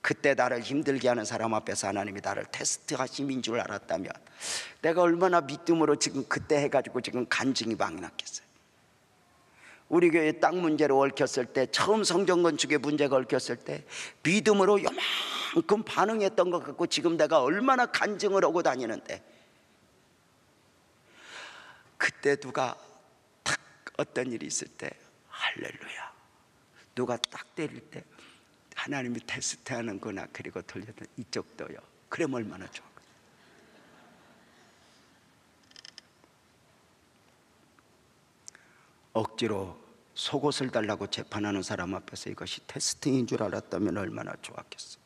그때 나를 힘들게 하는 사람 앞에서 하나님이 나를 테스트하심인 줄 알았다면 내가 얼마나 믿음으로 지금 그때 해가지고 지금 간증이 많이 났겠어요. 우리 교회 땅 문제로 얽혔을 때, 처음 성전 건축에 문제가 얽혔을 때 믿음으로 요만큼 반응했던 것 같고 지금 내가 얼마나 간증을 하고 다니는데, 그때 누가 딱 어떤 일이 있을 때 할렐루야, 누가 딱 때릴 때 하나님이 테스트하는구나, 그리고 돌려도 이쪽도요. 그러면 얼마나 좋아. 억지로 속옷을 달라고 재판하는 사람 앞에서 이것이 테스팅인 줄 알았다면 얼마나 좋았겠어.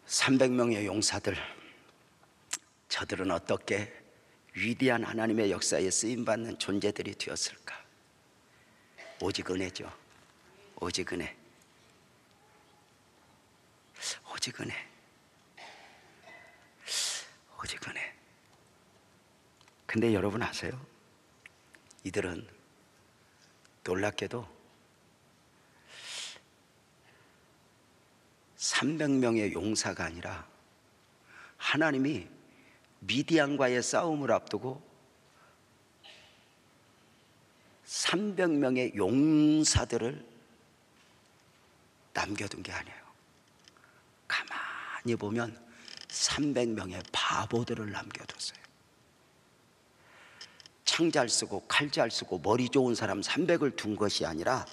(300명의) 용사들, 저들은 어떻게 위대한 하나님의 역사에 쓰임받는 존재들이 되었을까? 오직 은혜죠. 오직 은혜. 오직 은혜. 오직 은혜. 근데 여러분 아세요? 이들은 놀랍게도 300명의 용사가 아니라 하나님이 미디안과의 싸움을 앞두고 300명의 용사들을 남겨둔 게 아니에요. 가만히 보면 300명의 바보들을 남겨뒀어요. 창 잘 쓰고 칼 잘 쓰고 머리 좋은 사람 300을 둔 것이 아니라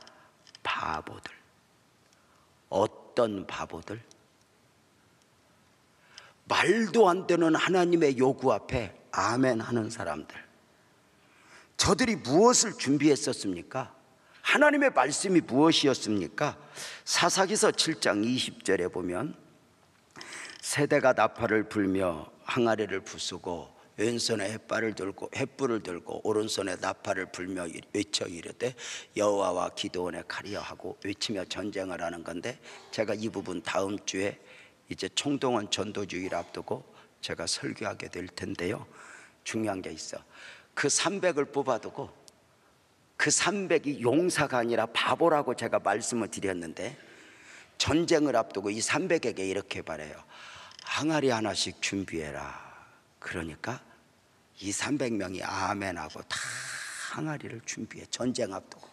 바보들. 어떤 바보들? 말도 안 되는 하나님의 요구 앞에 아멘 하는 사람들. 저들이 무엇을 준비했었습니까? 하나님의 말씀이 무엇이었습니까? 사사기서 7장 20절에 보면 세대가 나팔을 불며 항아리를 부수고 왼손에 횃불을 들고 오른손에 나팔을 불며 외쳐 이르되 여호와와 기드온의 칼이여 하고 외치며 전쟁을 하는 건데, 제가 이 부분 다음 주에 이제 총동원 전도주의를 앞두고 제가 설교하게 될 텐데요. 중요한 게 있어. 그 300을 뽑아두고 그 300이 용사가 아니라 바보라고 제가 말씀을 드렸는데, 전쟁을 앞두고 이 300에게 이렇게 말해요. 항아리 하나씩 준비해라. 그러니까 이 300명이 아멘하고 다 항아리를 준비해. 전쟁 앞두고.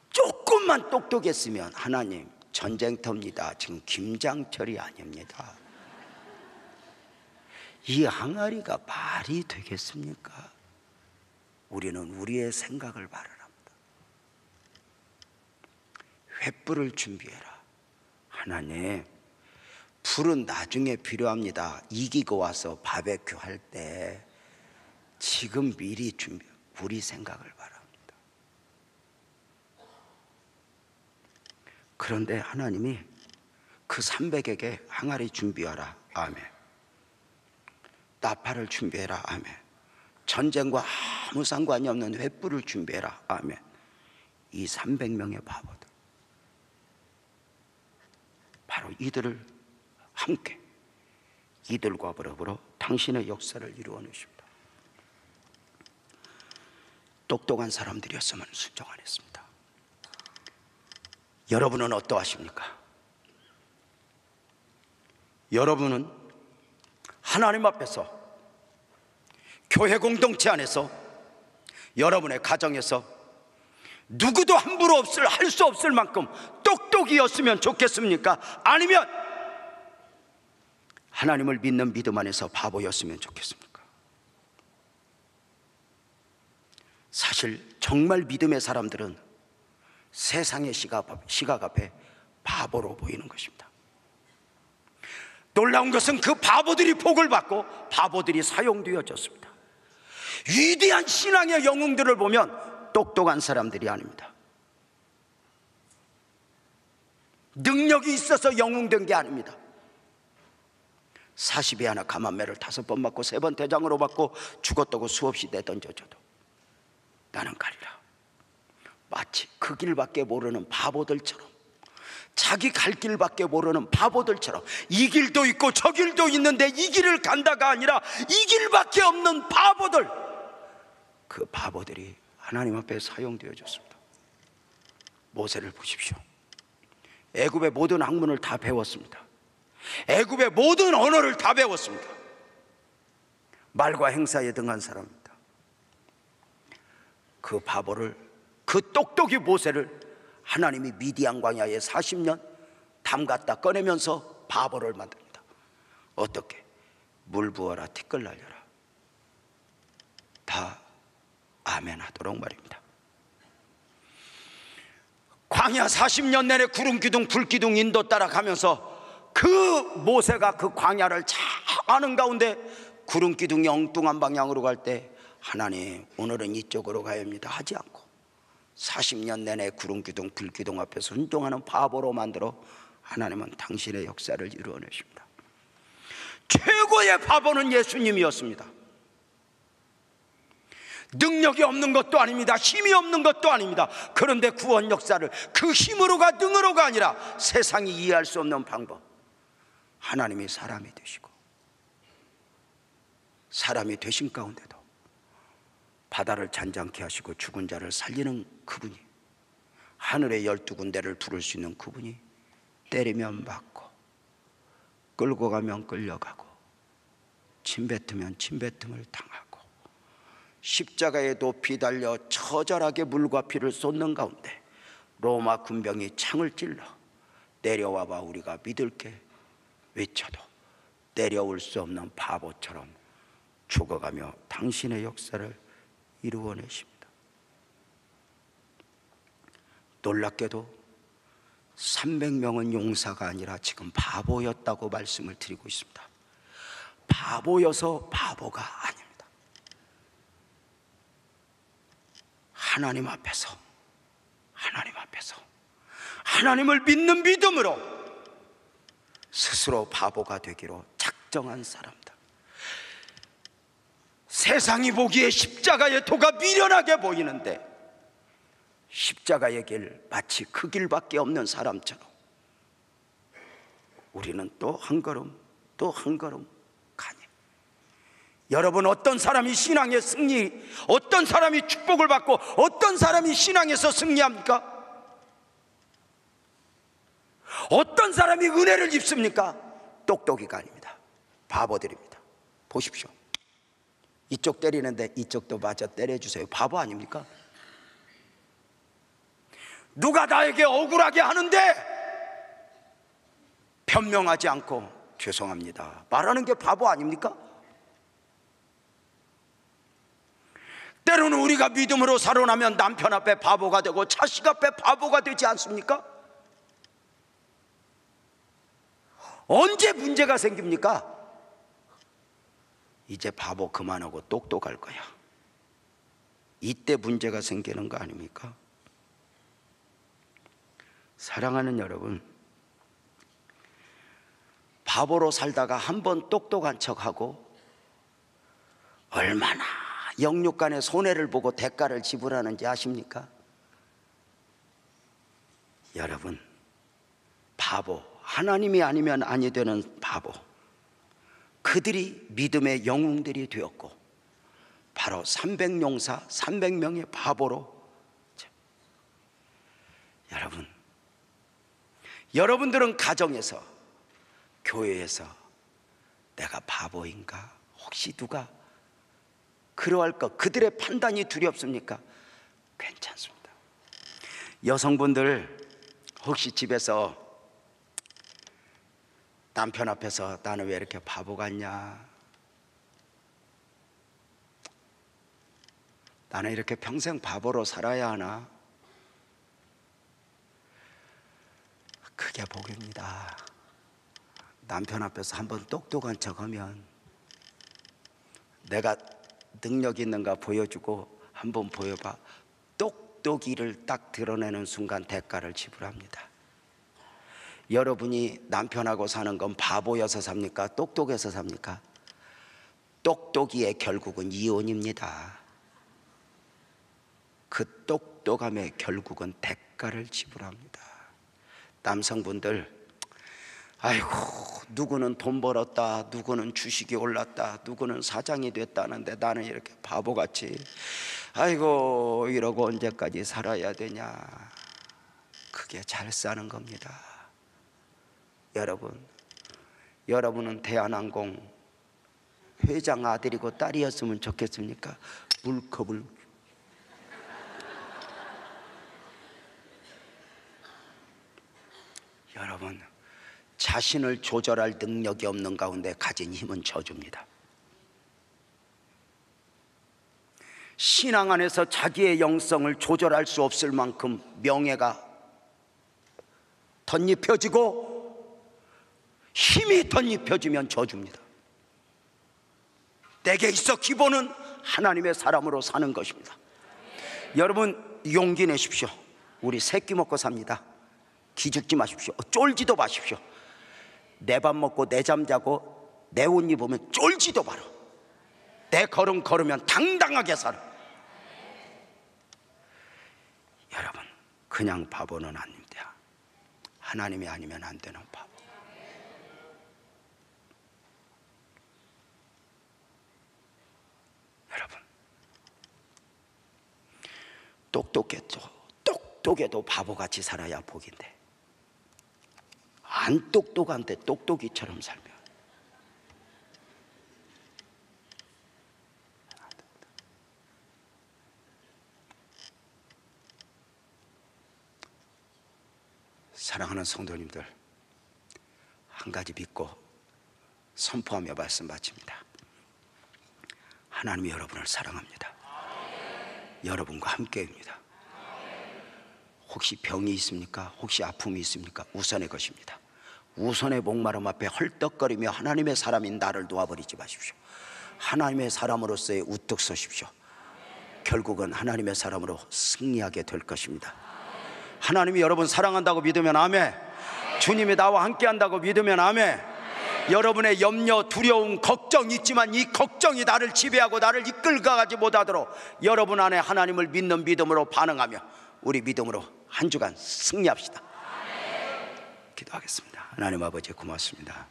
조금만 똑똑했으면 하나님 전쟁터입니다. 지금 김장철이 아닙니다. 이 항아리가 말이 되겠습니까? 우리는 우리의 생각을 말을 합니다. 횃불을 준비해라. 하나님, 불은 나중에 필요합니다. 이기고 와서 바베큐 할 때 지금 미리 준비, 우리 생각을 바랍니다. 그런데 하나님이 그 300에게 항아리 준비하라. 아멘. 나팔을 준비해라. 아멘. 전쟁과 아무 상관이 없는 횃불을 준비해라. 아멘. 이 300명의 바보들, 바로 이들을 함께 이들과 더불어 당신의 역사를 이루어 놓으십니다. 똑똑한 사람들이었으면 순종 안 했습니다. 여러분은 어떠하십니까? 여러분은 하나님 앞에서, 교회 공동체 안에서, 여러분의 가정에서 누구도 함부로 할 수 없을 만큼 똑똑이었으면 좋겠습니까? 아니면 하나님을 믿는 믿음 안에서 바보였으면 좋겠습니까? 사실 정말 믿음의 사람들은 세상의 시각 앞에 바보로 보이는 것입니다. 놀라운 것은 그 바보들이 복을 받고 바보들이 사용되어졌습니다. 위대한 신앙의 영웅들을 보면 똑똑한 사람들이 아닙니다. 능력이 있어서 영웅된 게 아닙니다. 40에 하나 감한매를 5번 맞고 3번 대장으로 맞고 죽었다고 수없이 내던져줘도 나는 가리라. 마치 그 길밖에 모르는 바보들처럼, 자기 갈 길밖에 모르는 바보들처럼, 이 길도 있고 저 길도 있는데 이 길을 간다가 아니라 이 길밖에 없는 바보들, 그 바보들이 하나님 앞에 사용되어졌습니다. 모세를 보십시오. 애굽의 모든 학문을 다 배웠습니다. 애굽의 모든 언어를 다 배웠습니다. 말과 행사에 등한 사람입니다. 그 바보를, 그 똑똑이 모세를 하나님이 미디안 광야에 40년 담갔다 꺼내면서 바보를 만듭니다. 어떻게? 물 부어라, 티끌 날려라, 다 아멘 하도록 말입니다. 광야 40년 내내 구름 기둥 불 기둥 인도 따라가면서 그 모세가 그 광야를 잘 아는 가운데 구름 기둥이 엉뚱한 방향으로 갈 때 하나님 오늘은 이쪽으로 가야 합니다 하지 않고 40년 내내 구름 기둥 불 기둥 앞에서 순종하는 바보로 만들어 하나님은 당신의 역사를 이루어내십니다. 최고의 바보는 예수님이었습니다. 능력이 없는 것도 아닙니다. 힘이 없는 것도 아닙니다. 그런데 구원 역사를 그 힘으로가 능으로가 아니라 세상이 이해할 수 없는 방법, 하나님이 사람이 되시고 사람이 되신 가운데도 바다를 잔잔케 하시고 죽은 자를 살리는 그분이, 하늘의 12군데를 부를 수 있는 그분이 때리면 맞고 끌고 가면 끌려가고 침뱉으면 침뱉음을 당하고 십자가에 높이 달려 처절하게 물과 피를 쏟는 가운데 로마 군병이 창을 찔러 내려와봐 우리가 믿을게 외쳐도 내려올 수 없는 바보처럼 죽어가며 당신의 역사를 이루어내십니다. 놀랍게도 300명은 용사가 아니라 지금 바보였다고 말씀을 드리고 있습니다. 바보여서 바보가 아닙니다. 하나님 앞에서 하나님을 믿는 믿음으로 스스로 바보가 되기로 작정한 사람들, 세상이 보기에 십자가의 도가 미련하게 보이는데 십자가의 길, 마치 그 길밖에 없는 사람처럼 우리는 또 한 걸음 또 한 걸음 가니. 여러분, 어떤 사람이 신앙의 승리, 어떤 사람이 축복을 받고 어떤 사람이 신앙에서 승리합니까? 어떤 사람이 은혜를 입습니까? 똑똑이가 아닙니다. 바보들입니다. 보십시오. 이쪽 때리는데 이쪽도 마저 때려주세요. 바보 아닙니까? 누가 나에게 억울하게 하는데 변명하지 않고 죄송합니다 말하는 게 바보 아닙니까? 때로는 우리가 믿음으로 살아나면 남편 앞에 바보가 되고 자식 앞에 바보가 되지 않습니까? 언제 문제가 생깁니까? 이제 바보 그만하고 똑똑할 거야. 이때 문제가 생기는 거 아닙니까? 사랑하는 여러분, 바보로 살다가 한번 똑똑한 척하고 얼마나 영육간의 손해를 보고 대가를 지불하는지 아십니까? 여러분, 바보, 하나님이 아니면 아니 되는 바보, 그들이 믿음의 영웅들이 되었고 바로 300용사 300명의 바보로. 여러분, 여러분들은 가정에서, 교회에서 내가 바보인가? 혹시 누가 그러할 것, 그들의 판단이 두렵습니까? 괜찮습니다. 여성분들 혹시 집에서 남편 앞에서 나는 왜 이렇게 바보 같냐, 나는 이렇게 평생 바보로 살아야 하나, 그게 복입니다. 남편 앞에서 한번 똑똑한 척하면 내가 능력 있는가 보여주고 한번 보여봐. 똑똑이를 딱 드러내는 순간 대가를 지불합니다. 여러분이 남편하고 사는 건 바보여서 삽니까? 똑똑해서 삽니까? 똑똑이의 결국은 이혼입니다. 그 똑똑함의 결국은 대가를 지불합니다. 남성분들, 아이고 누구는 돈 벌었다, 누구는 주식이 올랐다, 누구는 사장이 됐다는데 나는 이렇게 바보같이 아이고 이러고 언제까지 살아야 되냐. 그게 잘 사는 겁니다. 여러분은 대한항공 회장 아들이고 딸이었으면 좋겠습니까? 물컵을. 여러분, 자신을 조절할 능력이 없는 가운데 가진 힘은 저주입니다. 신앙 안에서 자기의 영성을 조절할 수 없을 만큼 명예가 덧입혀지고 힘이 덧입혀지면 저주입니다. 내게 있어 기본은 하나님의 사람으로 사는 것입니다. 여러분 용기 내십시오. 우리 새끼 먹고 삽니다. 기죽지 마십시오. 쫄지도 마십시오. 내 밥 먹고 내 잠 자고 내 옷 입으면 쫄지도 마라. 내 걸음 걸으면 당당하게 살아. 여러분 그냥 바보는 아닙니다. 하나님이 아니면 안 되는 바보. 여러분 똑똑해도 바보같이 살아야 복인데 안 똑똑한데 똑똑이처럼 살면 사랑하는 성도님들, 한 가지 믿고 선포하며 말씀 마칩니다. 하나님이 여러분을 사랑합니다. 여러분과 함께입니다. 혹시 병이 있습니까? 혹시 아픔이 있습니까? 우선의 것입니다. 우선의 목마름 앞에 헐떡거리며 하나님의 사람인 나를 놓아버리지 마십시오. 하나님의 사람으로서의 우뚝 서십시오. 결국은 하나님의 사람으로 승리하게 될 것입니다. 하나님이 여러분 사랑한다고 믿으면 아멘. 주님이 나와 함께한다고 믿으면 아멘. 여러분의 염려, 두려움, 걱정 있지만 이 걱정이 나를 지배하고 나를 이끌어가지 못하도록 여러분 안에 하나님을 믿는 믿음으로 반응하며 우리 믿음으로 한 주간 승리합시다. 기도하겠습니다. 하나님 아버지 고맙습니다.